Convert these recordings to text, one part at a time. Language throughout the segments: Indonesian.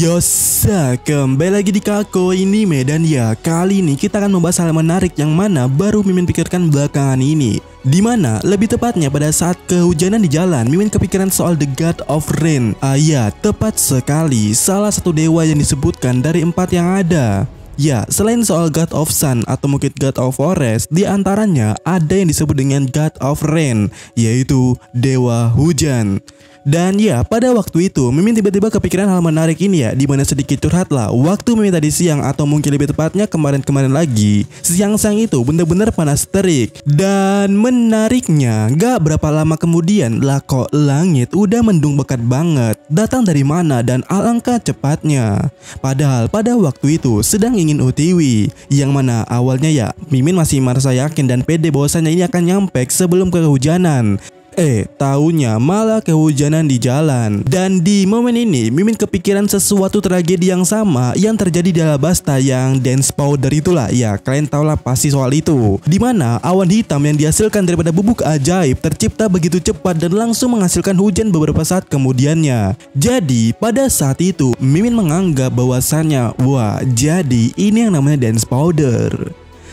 Yosa, kembali lagi di Kako ini Medan ya. Kali ini kita akan membahas hal menarik yang mana baru Mimin pikirkan belakangan ini. Dimana lebih tepatnya pada saat kehujanan di jalan, Mimin kepikiran soal The God of Rain. Ya, tepat sekali, salah satu dewa yang disebutkan dari 4 yang ada. Ya, selain soal God of Sun atau mungkin God of Forest, di antaranya ada yang disebut dengan God of Rain, yaitu Dewa Hujan. Dan ya, pada waktu itu Mimin tiba-tiba kepikiran hal menarik ini ya, dimana sedikit curhat lah. Waktu Mimin tadi siang atau mungkin lebih tepatnya kemarin-kemarin lagi, siang-siang itu bener-bener panas terik. Dan menariknya, gak berapa lama kemudian lah kok langit udah mendung pekat banget. Datang dari mana dan alangkah cepatnya. Padahal pada waktu itu sedang ingin OTW, yang mana awalnya ya Mimin masih merasa yakin dan pede bahwasanya ini akan nyampe sebelum kehujanan. Taunya malah kehujanan di jalan. Dan di momen ini Mimin kepikiran sesuatu tragedi yang sama yang terjadi di Alabasta yang dance powder itulah. Ya, kalian tahu lah pasti soal itu. Dimana awan hitam yang dihasilkan daripada bubuk ajaib tercipta begitu cepat dan langsung menghasilkan hujan beberapa saat kemudiannya. Jadi pada saat itu Mimin menganggap bahwasannya, wah, jadi ini yang namanya dance powder.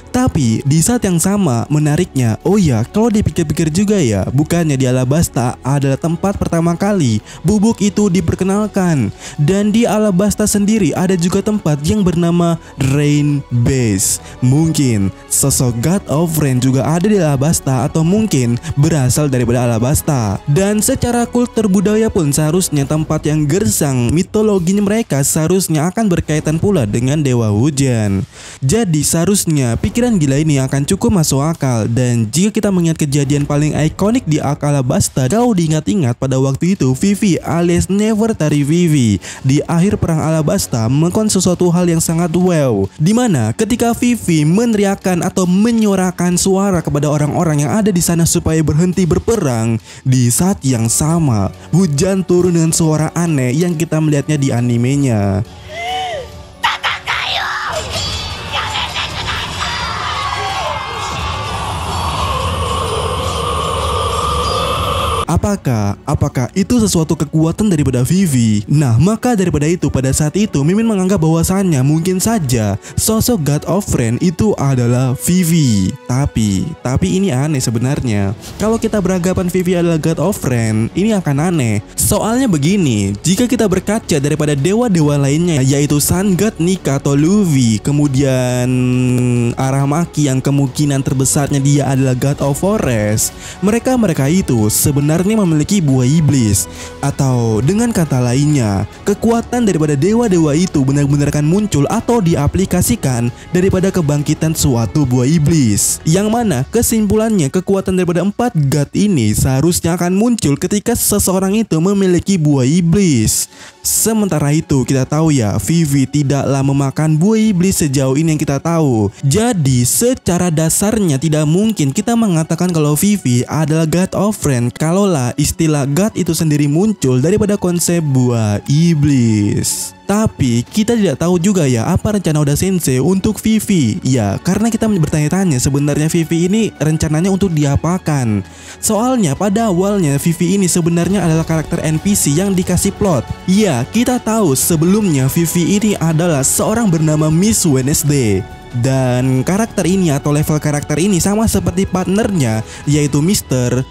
Tapi di saat yang sama menariknya, oh ya, kalau dipikir-pikir juga ya, bukannya di Alabasta adalah tempat pertama kali bubuk itu diperkenalkan. Dan di Alabasta sendiri ada juga tempat yang bernama Rain Base. Mungkin sosok God of Rain juga ada di Alabasta atau mungkin berasal daripada Alabasta. Dan secara kultur budaya pun seharusnya tempat yang gersang mitologinya mereka seharusnya akan berkaitan pula dengan Dewa Hujan. Jadi seharusnya pikiran gila ini akan cukup masuk akal. Dan jika kita mengingat kejadian paling ikonik di Alabasta, kalau diingat-ingat pada waktu itu Vivi alias Nefertari Vivi di akhir perang Alabasta melakukan sesuatu hal yang sangat wow, dimana ketika Vivi meneriakkan atau menyuarakan suara kepada orang-orang yang ada di sana supaya berhenti berperang, di saat yang sama hujan turun dengan suara aneh yang kita melihatnya di animenya. Apakah itu sesuatu kekuatan daripada Vivi? Nah, maka daripada itu pada saat itu Mimin menganggap bahwasannya mungkin saja sosok God of Rain itu adalah Vivi. Tapi ini aneh sebenarnya. Kalau kita beranggapan Vivi adalah God of Rain, ini akan aneh. Soalnya begini, jika kita berkaca daripada dewa-dewa lainnya yaitu Sun God Nika atau Luvi, kemudian Aramaki yang kemungkinan terbesarnya dia adalah God of Forest, mereka itu sebenarnya memiliki buah iblis. Atau dengan kata lainnya, kekuatan daripada dewa-dewa itu benar-benar akan muncul atau diaplikasikan daripada kebangkitan suatu buah iblis. Yang mana kesimpulannya kekuatan daripada 4 god ini seharusnya akan muncul ketika seseorang itu memiliki buah iblis. Sementara itu kita tahu ya, Vivi tidaklah memakan buah iblis sejauh ini yang kita tahu. Jadi secara dasarnya tidak mungkin kita mengatakan kalau Vivi adalah God of Rain kalaulah istilah God itu sendiri muncul daripada konsep buah iblis. Tapi kita tidak tahu juga ya apa rencana Oda Sensei untuk Vivi. Ya, karena kita bertanya-tanya sebenarnya Vivi ini rencananya untuk diapakan. Soalnya pada awalnya Vivi ini sebenarnya adalah karakter NPC yang dikasih plot. Ya, kita tahu sebelumnya Vivi ini adalah seorang bernama Miss Wednesday. Dan karakter ini atau level karakter ini sama seperti partnernya yaitu Mr.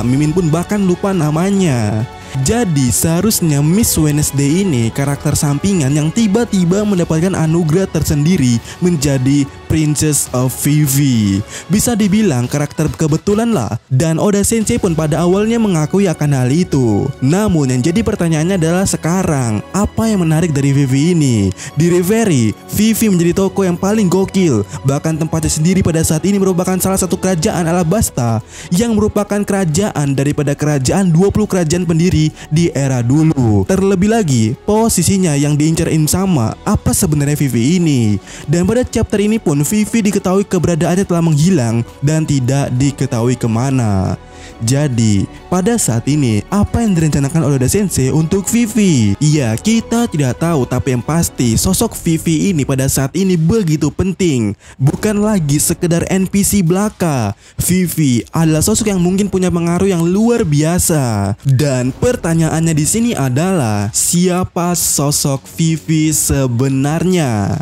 Mimin pun bahkan lupa namanya. Jadi seharusnya Miss Wednesday ini karakter sampingan yang tiba-tiba mendapatkan anugerah tersendiri menjadi Princess of Vivi. Bisa dibilang karakter kebetulan lah. Dan Oda Sensei pun pada awalnya mengakui akan hal itu. Namun yang jadi pertanyaannya adalah sekarang, apa yang menarik dari Vivi ini? Di Reverie, Vivi menjadi tokoh yang paling gokil. Bahkan tempatnya sendiri pada saat ini merupakan salah satu kerajaan Alabasta yang merupakan kerajaan daripada kerajaan 20 kerajaan pendiri di era dulu. Terlebih lagi posisinya yang diincar sama apa sebenarnya Vivi ini. Dan pada chapter ini pun Vivi diketahui keberadaannya telah menghilang dan tidak diketahui kemana. Jadi, pada saat ini, apa yang direncanakan oleh Oda Sensei untuk Vivi? Iya, kita tidak tahu, tapi yang pasti sosok Vivi ini pada saat ini begitu penting. Bukan lagi sekedar NPC belaka. Vivi adalah sosok yang mungkin punya pengaruh yang luar biasa. Dan pertanyaannya di sini adalah, siapa sosok Vivi sebenarnya?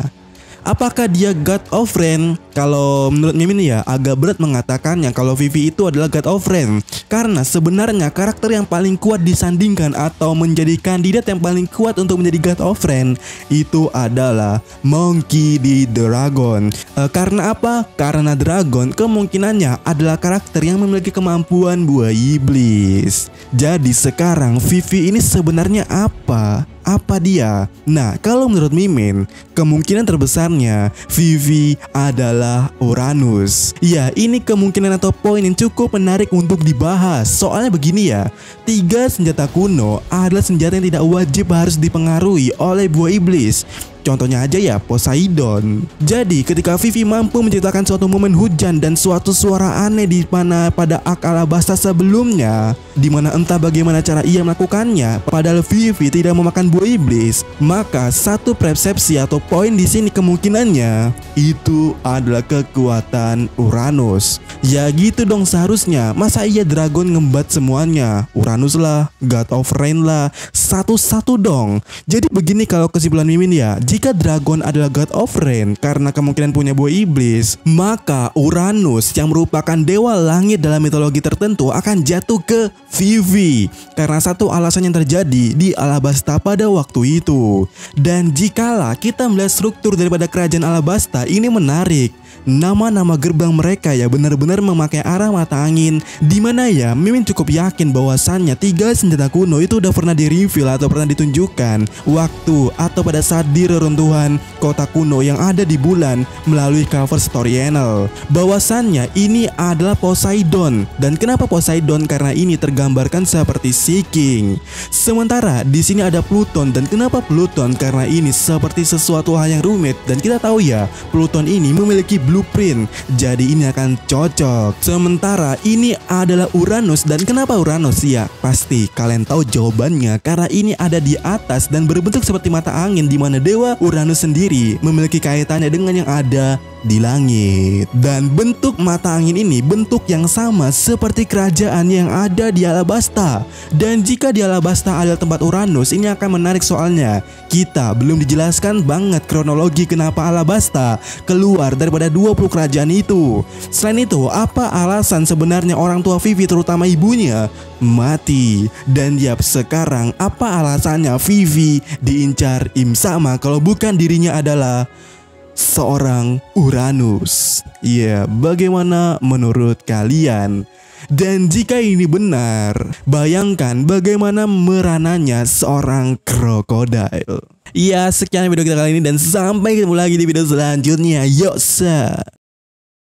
Apakah dia God of Rain? Kalau menurut Mimin ya agak berat mengatakannya kalau Vivi itu adalah God of Rain, karena sebenarnya karakter yang paling kuat disandingkan atau menjadi kandidat yang paling kuat untuk menjadi God of Rain itu adalah Monkey D. Dragon. Karena apa? Karena Dragon kemungkinannya adalah karakter yang memiliki kemampuan buah iblis. Jadi sekarang Vivi ini sebenarnya apa? Apa dia? Nah, kalau menurut Mimin, kemungkinan terbesarnya Vivi adalah Uranus. Ya, ini kemungkinan atau poin yang cukup menarik untuk dibahas. Soalnya begini ya, 3 senjata kuno adalah senjata yang tidak wajib harus dipengaruhi oleh buah iblis. Contohnya aja ya Poseidon. Jadi ketika Vivi mampu menciptakan suatu momen hujan dan suatu suara aneh di mana pada Ark Alabasta sebelumnya, di mana entah bagaimana cara ia melakukannya, padahal Vivi tidak memakan buah iblis, maka satu persepsi atau poin di sini kemungkinannya itu adalah kekuatan Uranus. Ya gitu dong seharusnya. Masa iya Dragon ngembat semuanya? Uranus lah, God of Rain lah, satu-satu dong. Jadi begini kalau kesimpulan Mimin ya, jika Dragon adalah God of Rain karena kemungkinan punya buah iblis, maka Uranus yang merupakan dewa langit dalam mitologi tertentu akan jatuh ke Vivi karena satu alasan yang terjadi di Alabasta pada waktu itu. Dan jikalau kita melihat struktur daripada kerajaan Alabasta, ini menarik. Nama-nama gerbang mereka ya benar-benar memakai arah mata angin, dimana ya Mimin cukup yakin bahwasannya 3 senjata kuno itu udah pernah di-reveal atau pernah ditunjukkan waktu atau pada saat di reruntuhan kota kuno yang ada di bulan melalui cover story channel. Bahwasannya ini adalah Poseidon. Dan kenapa Poseidon? Karena ini tergambarkan seperti Sea King. Sementara di sini ada Pluton. Dan kenapa Pluton? Karena ini seperti sesuatu hal yang rumit. Dan kita tahu ya Pluton ini memiliki blueprint, jadi ini akan cocok. Sementara ini adalah Uranus. Dan kenapa Uranus? Ya pasti kalian tahu jawabannya, karena ini ada di atas dan berbentuk seperti mata angin, di mana dewa Uranus sendiri memiliki kaitannya dengan yang ada di langit. Dan bentuk mata angin ini bentuk yang sama seperti kerajaan yang ada di Alabasta. Dan jika di Alabasta adalah tempat Uranus, ini akan menarik soalnya kita belum dijelaskan banget kronologi kenapa Alabasta keluar daripada 20 kerajaan itu. Selain itu, apa alasan sebenarnya orang tua Vivi terutama ibunya mati? Dan yap, sekarang apa alasannya Vivi diincar Im Sama kalau bukan dirinya adalah seorang Uranus? Ya, bagaimana menurut kalian? Dan jika ini benar, bayangkan bagaimana merananya seorang krokodil. Ya, sekian video kita kali ini dan sampai ketemu lagi di video selanjutnya. Yuk,